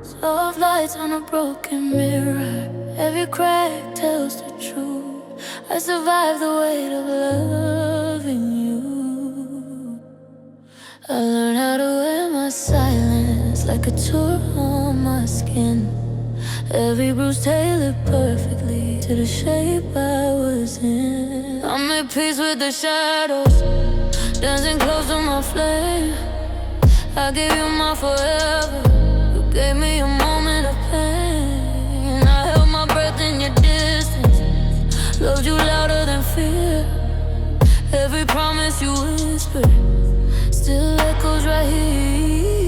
Soft lights on a broken mirror. Every crack tells the truth. I survived the weight of loving you. I learned how to wear my silence like a tour on my skin. Every bruise tailored perfectly to the shape I was in. I made peace with the shadows, dancing close to my flame. I gave you my forever, you gave me a moment of pain. I held my breath in your distance, loved you louder than fear. Every promise you whispered still echoes right here.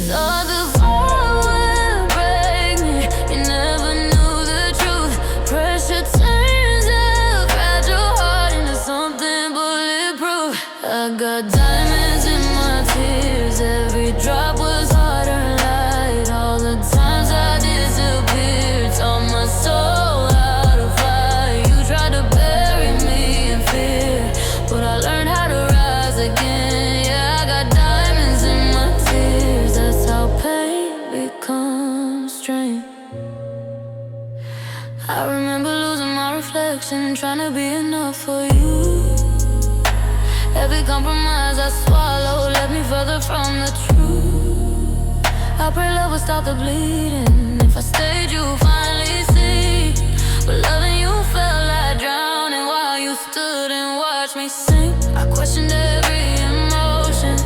Thought the fire would break me, you never knew the truth. Pressure turns a fragile heart into something bulletproof. I got diamonds in my tears, every drop was hard earned light. All the times I disappeared taught my soul how to fly. You tried to bury me in fear, but I learned how to rise again. Yeah, I got diamonds in my tears, that's how pain becomes strength. I remember losing my reflection, trying to be enough for you. Every compromise I swallowed led me further from the truth. I pray love would stop the bleeding. If I stayed, you'd finally see. But loving you felt like drowning while you stood and watched me sink. I questioned every emotion,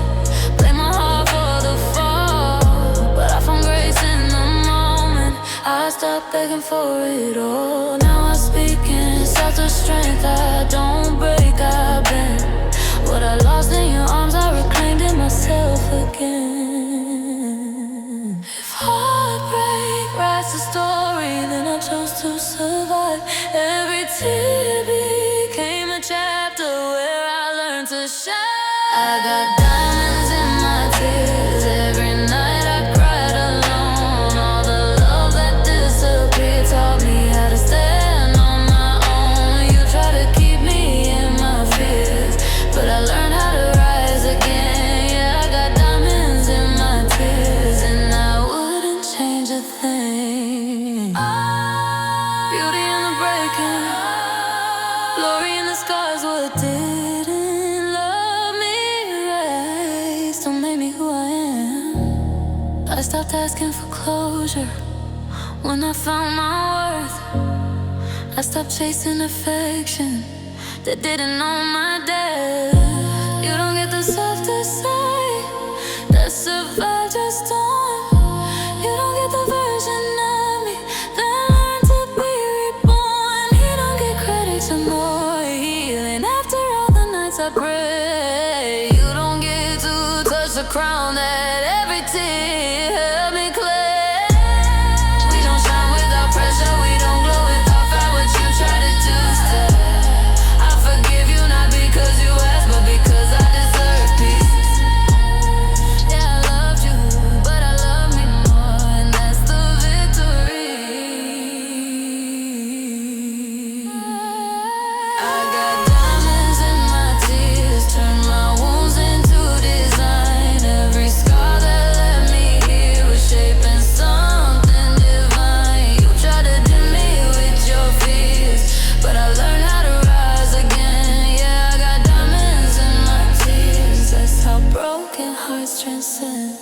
blamed my heart for the fall. But I found grace in the moment, I stopped begging for it all. Now I speak in self-strength, I don't break, I bend. What I lost in your arms, I reclaimed it myself again. If heartbreak writes a story, then I chose to survive. Every tear became a chapter where I learned to shine. I got diamonds in my tears, every night I cried alone. All the love that disappeared taught me how to stand on my own. You try to keep me in my fears, but I learned how to rise again. Yeah, I got diamonds in my tears, and I wouldn't change a thing. Beauty in the breaking, glory in the scars. What didn't love me right still made me who I am. I stopped asking for closure when I found my worth. I stopped chasing affection that didn't know my depth. You don't get the stuff to say that survived your storm. You don't get the version of me that learned to be reborn. You don't get credit for more healing after all the nights I pray. You don't get to touch the crown that every tear held me clear. We don't shine without pressure, we don't glow without fire. What you try to do still, I forgive you not because you asked, but because I deserve peace. Yeah, I loved you, but I love me more, and that's the victory. I got diamonds in my tears, turn my wounds into design. Every scar that led me here was shaping something divine. You tried to dim me with your fears, but I learned how to rise again. Yeah, I got diamonds in my tears, that's how broken hearts transcend.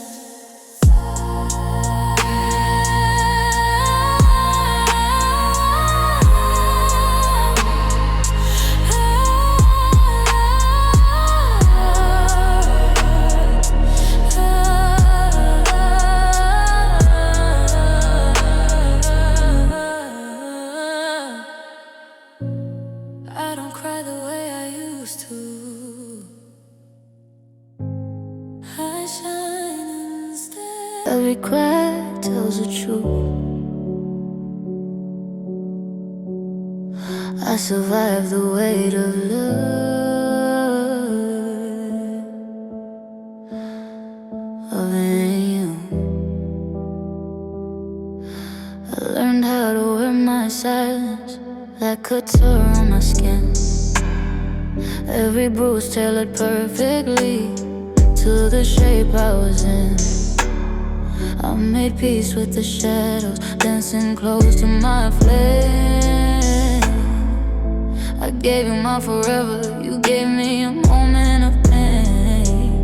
I don't cry the way I used to. I shine instead. Every crack tells the truth. I survived the weight of love, of you. I learned how to wear my silence like couture on my skin. Every bruise tailored perfectly to the shape I was in. I made peace with the shadows, dancing close to my flame. I gave you my forever, you gave me a moment of pain.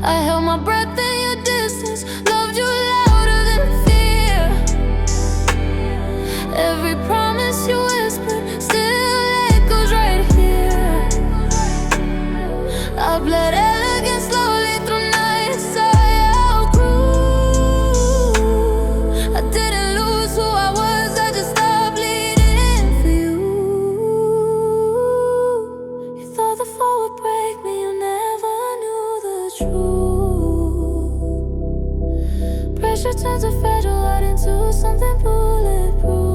I held my breath in your distance, loved you louder than fear. Every promise you whispered still echoes right here. I bled elegance slowly through nights I outgrew. I didn't lose who I was, I just stopped bleeding for you. You thought the fall would break me, you never knew the truth. Pressure turns a fragile heart into something bulletproof.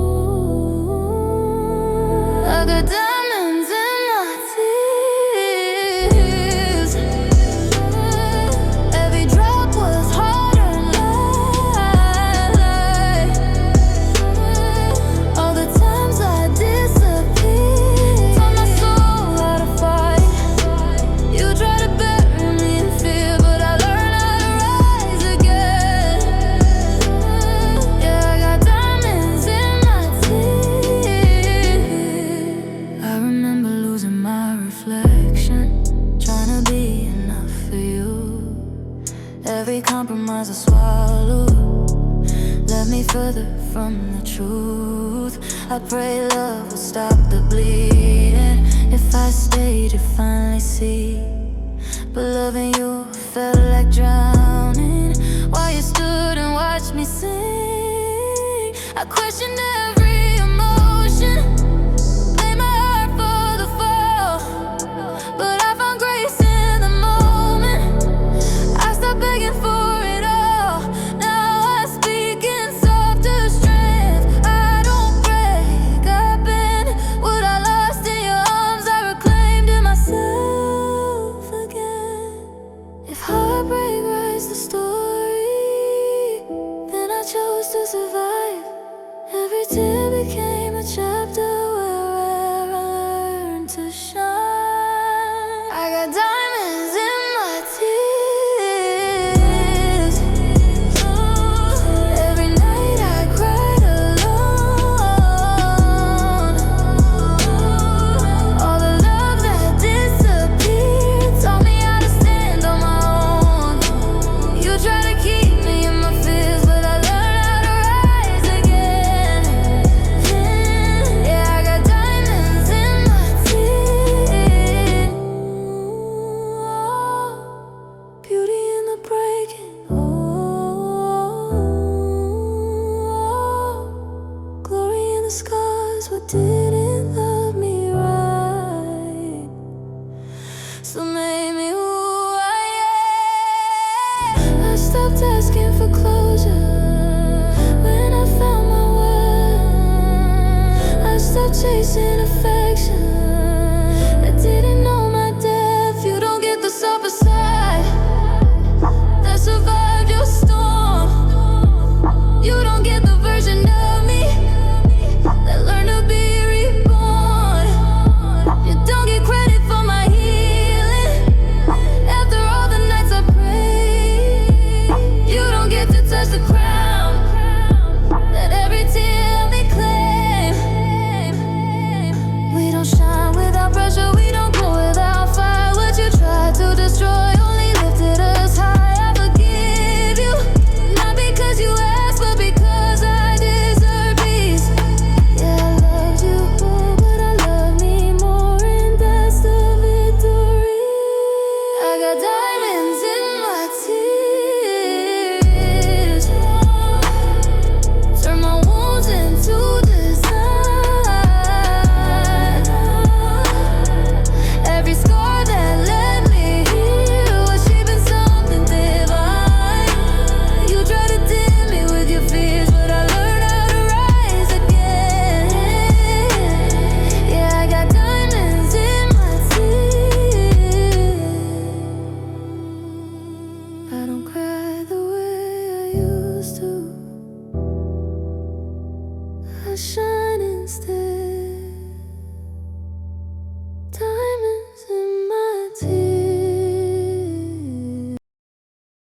I got diamonds in my tears. Every drop was harder than light. All the times I disappeared, taught my soul how to fight. You tried to bury me in fear, but I learned how to rise again. Yeah, I got diamonds in my tears. I remember losing my reflection, trying to be enough for you. Every compromise I swallowed led me further from the truth. I pray love would stop the bleeding. If I stayed, you'd finally see. But loving you felt like drowning while you stood and watched me sing. I questioned every emotion, blame my heart for the fall, but I found grace in the moment. I stopped begging for it all. Now I speak in softer strength. I don't break. I've been what I lost in your arms. I reclaimed in myself again. If heartbreak writes the story, then I chose to survive. Every tear became a chapter where I learned to shine. I got diamonds in my tears. Every night I cried alone. All the love that disappeared taught me how to stand on my own. You tried to keep me in my fears, but I learned how to rise again. Yeah, I got diamonds in my tears. Beauty in the breaking. Glory in the scars. What didn't love me right, so made me who I am. I stopped asking for closure when I found my way. I stopped chasing affection